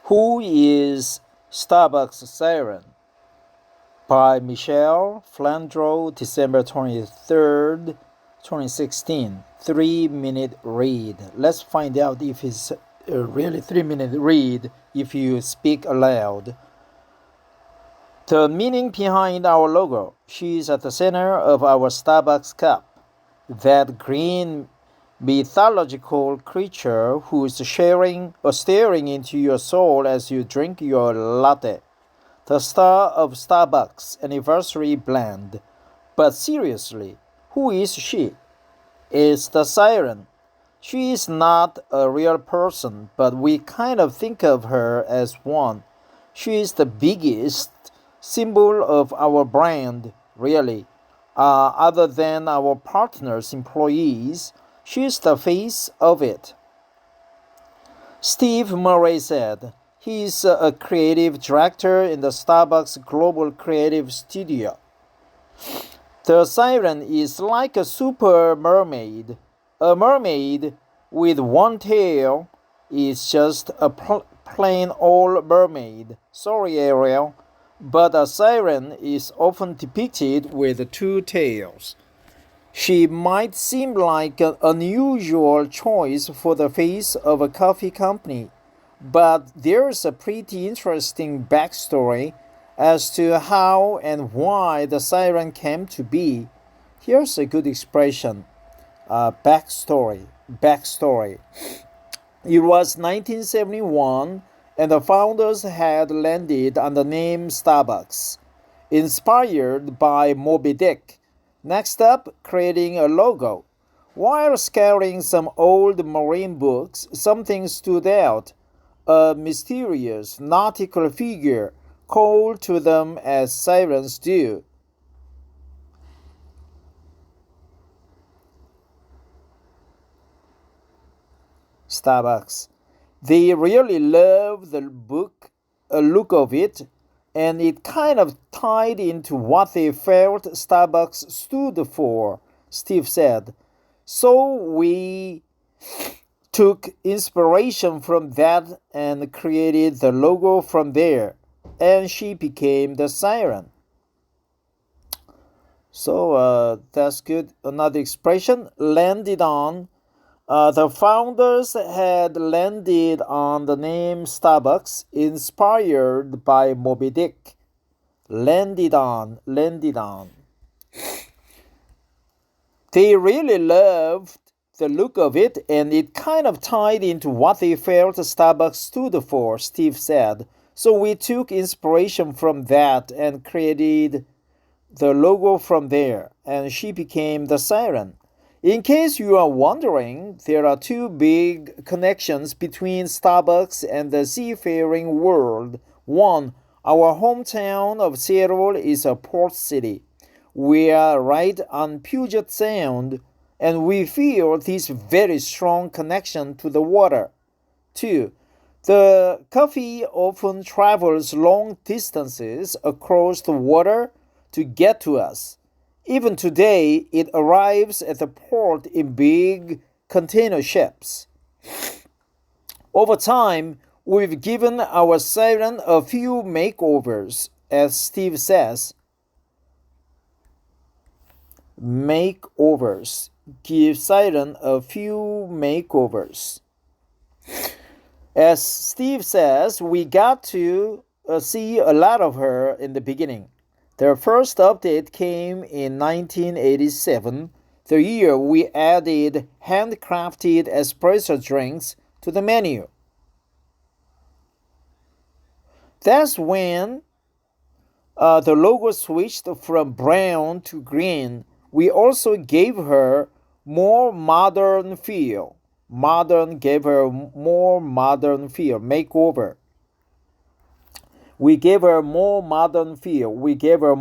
Who is Starbucks Siren? By Michelle Flandreau, December 23rd, 2016. 3-minute read. Let's find out if it's a really 3-minute read if you speak aloud. The meaning behind our logo. She is at the center of our Starbucks cup. That green mythological creature who is staring into your soul as you drink your latte. The star of Starbucks anniversary blend. But seriously, who is she? It's the siren. She is not a real person, but we kind of think of her as one. She is the biggest symbol of our brand, really. Other than our partners, employees, she is the face of it. Steve Murray said. He is a creative director in the Starbucks Global Creative Studio. The siren is like a super mermaid. A mermaid with one tail is just a plain old mermaid. Sorry, Ariel. But a siren is often depicted with two tails. She might seem like an unusual choice for the face of a coffee company. But there's a pretty interesting backstory as to how and why the siren came to be. Here's a good expression. Backstory. It was 1971 and the founders had landed on the name Starbucks, inspired by Moby Dick. Next up, creating a logo. While scouring some old marine books, something stood out. A mysterious nautical figure called to them as sirens do. Starbucks. They really loved the look of it, and it kind of tied into what they felt Starbucks stood for, Steve said. So we took inspiration from that and created the logo from there, and she became the siren. So that's good. Another expression, landed on. The founders had landed on the name Starbucks, inspired by Moby Dick. Landed on. They really loved the look of it, and it kind of tied into what they felt Starbucks stood for, Steve said. So we took inspiration from that and created the logo from there, and she became the siren. In case you are wondering, there are two big connections between Starbucks and the seafaring world. One, our hometown of Seattle is a port city. We are right on Puget Sound, and we feel this very strong connection to the water. 2. The coffee often travels long distances across the water to get to us. Even today, it arrives at the port in big container ships. Over time, we've given our siren a few makeovers, as Steve says. Makeovers. Give siren a few makeovers. As Steve says, we got to see a lot of her in the beginning. Their first update came in 1987, the year we added handcrafted espresso drinks to the menu. That's when the logo switched from brown to green. We also gave her more modern feel. Makeover. We gave her more modern feel. We gave her a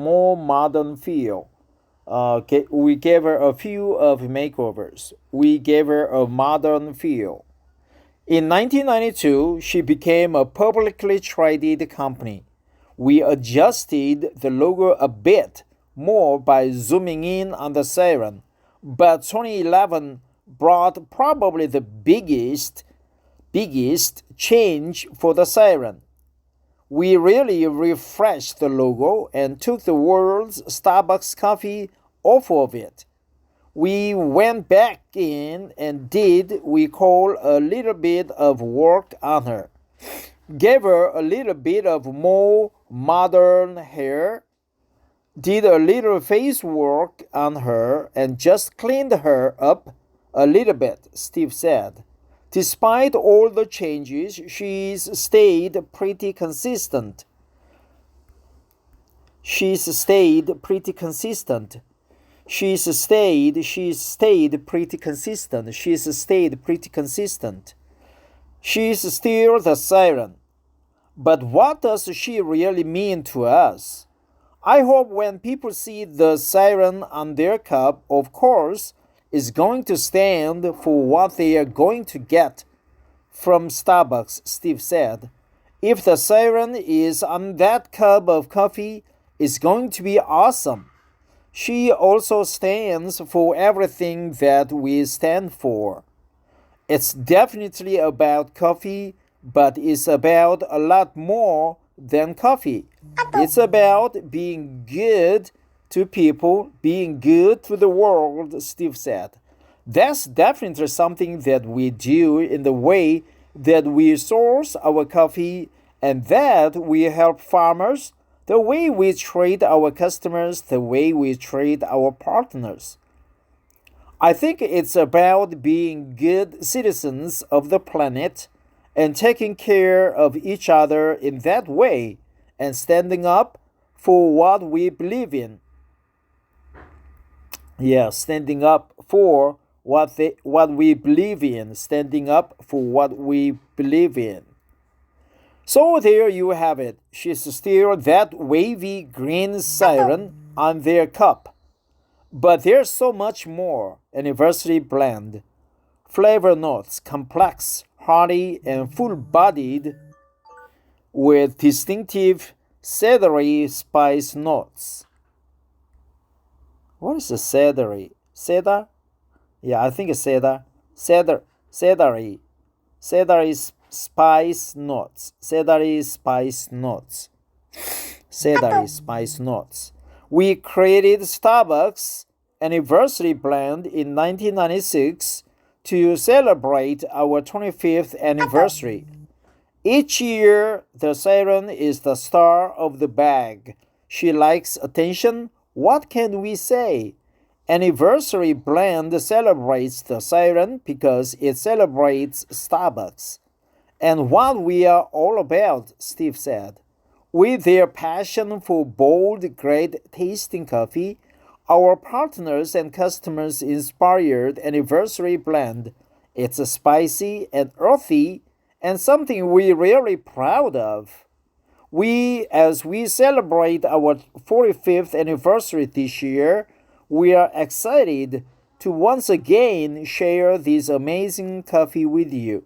few of makeovers. We gave her a modern feel. In 1992, she became a publicly traded company. We adjusted the logo a bit more by zooming in on the siren, but 2011 brought probably the biggest biggest change for the Siren. We really refreshed the logo and took the world's Starbucks coffee off of it. We went back in and did we call a little bit of work on her. Gave her a little bit of more modern hair, did a little face work on her, and just cleaned her up a little bit, Steve said. Despite all the changes, she's stayed pretty consistent. She's stayed pretty consistent. She's stayed pretty consistent. She's stayed pretty consistent. She's still the Siren. But what does she really mean to us? I hope when people see the Siren on their cup, of course, is going to stand for what they are going to get from Starbucks, Steve said. If the Siren is on that cup of coffee, it's going to be awesome. She also stands for everything that we stand for. It's definitely about coffee, but it's about a lot more than coffee. It's about being good to people, being good to the world, Steve said. That's definitely something that we do in the way that we source our coffee and that we help farmers, the way we treat our customers, the way we treat our partners. I think it's about being good citizens of the planet and taking care of each other in that way and standing up for what we believe in. Yeah, standing up for what we believe in, standing up for what we believe in. So there you have it. She's still that wavy green siren on their cup. But there's so much more. Anniversary blend, flavor notes, complex, hearty, and full-bodied with distinctive cedary spice notes. What is a cedary? Cedar? Yeah, I think it's cedar. Cedary spice notes. Cedary spice notes. Cedary spice notes. We created Starbucks Anniversary Blend in 1996 to celebrate our 25th anniversary. Each year, the Siren is the star of the bag. She likes attention. What can we say? Anniversary Blend celebrates the Siren because it celebrates Starbucks. And what we are all about, Steve said. With their passion for bold, great-tasting coffee, our partners and customers inspired Anniversary Blend. It's spicy and earthy and something we're really proud of. As we celebrate our 45th anniversary this year, we are excited to once again share this amazing coffee with you.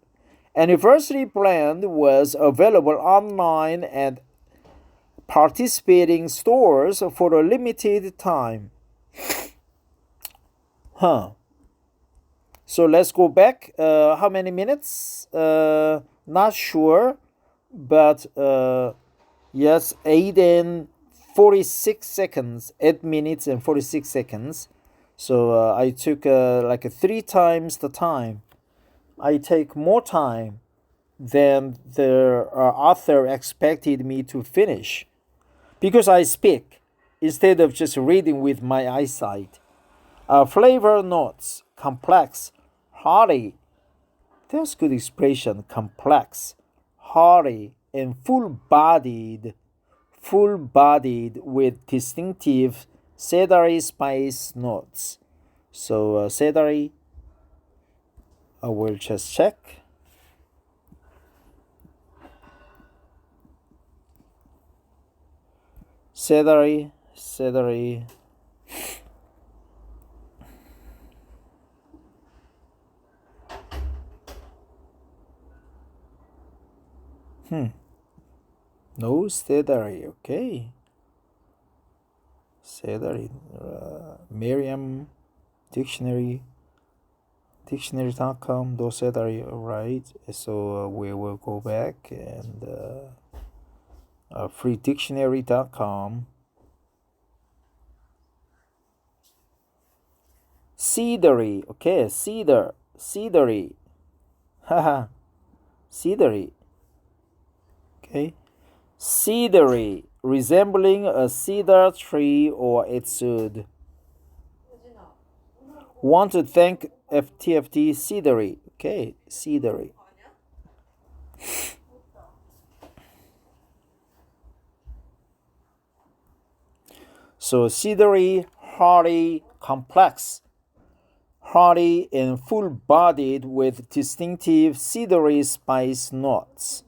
Anniversary Blend was available online at participating stores for a limited time. So let's go back. How many minutes? Not sure, but yes, 8 and 46 seconds. 8 minutes and 46 seconds. So I took like 3 times the time. I take more time than the author expected me to finish because I speak instead of just reading with my eyesight. Flavor notes, complex, hearty. That's good expression. Complex, hearty, and full-bodied with distinctive cedary spice notes. So cedary, I will just check. Cedary. No cedary, okay. Cedary, Merriam dictionary Dictionary.com, those that are right. So we will go back and freedictionary.com. Cedary, okay, cedary. Haha, cedary. Okay, cedary, resembling a cedar tree or its wood. Want to thank FTFT cedary. Okay, cedary. So cedary, hardy, complex. Hardy and full-bodied with distinctive cedary spice notes.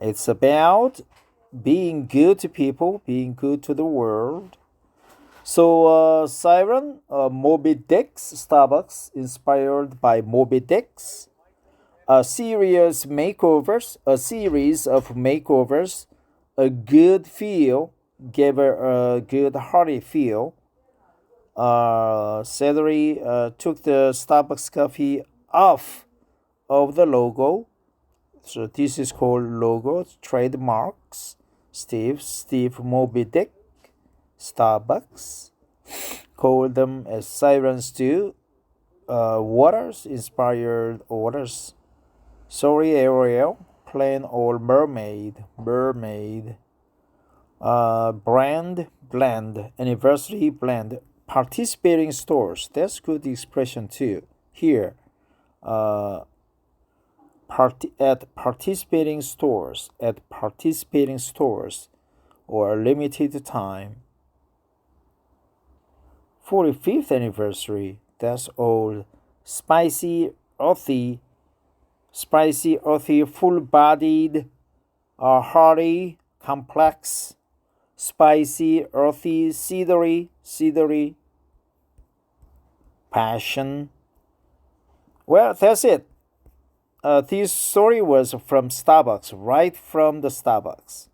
It's about being good to people, being good to the world. So Siren, Moby Dick's Starbucks, inspired by Moby Dick's. A series of makeovers, a good feel, gave her a good hearty feel. Cedary took the Starbucks coffee off of the logo. So this is called logo, trademarks. Steve Moby Dick, Starbucks. Call them as Sirens too. Waters, inspired waters. Sorry, Ariel, plain old mermaid. Brand, blend, anniversary blend. Participating stores, that's good expression too. Here, at participating stores, or limited time. 45th anniversary, that's old. Spicy, earthy, full-bodied, hearty, complex. Spicy, earthy, cedary, passion. Well, that's it. This story was from Starbucks, right from the Starbucks.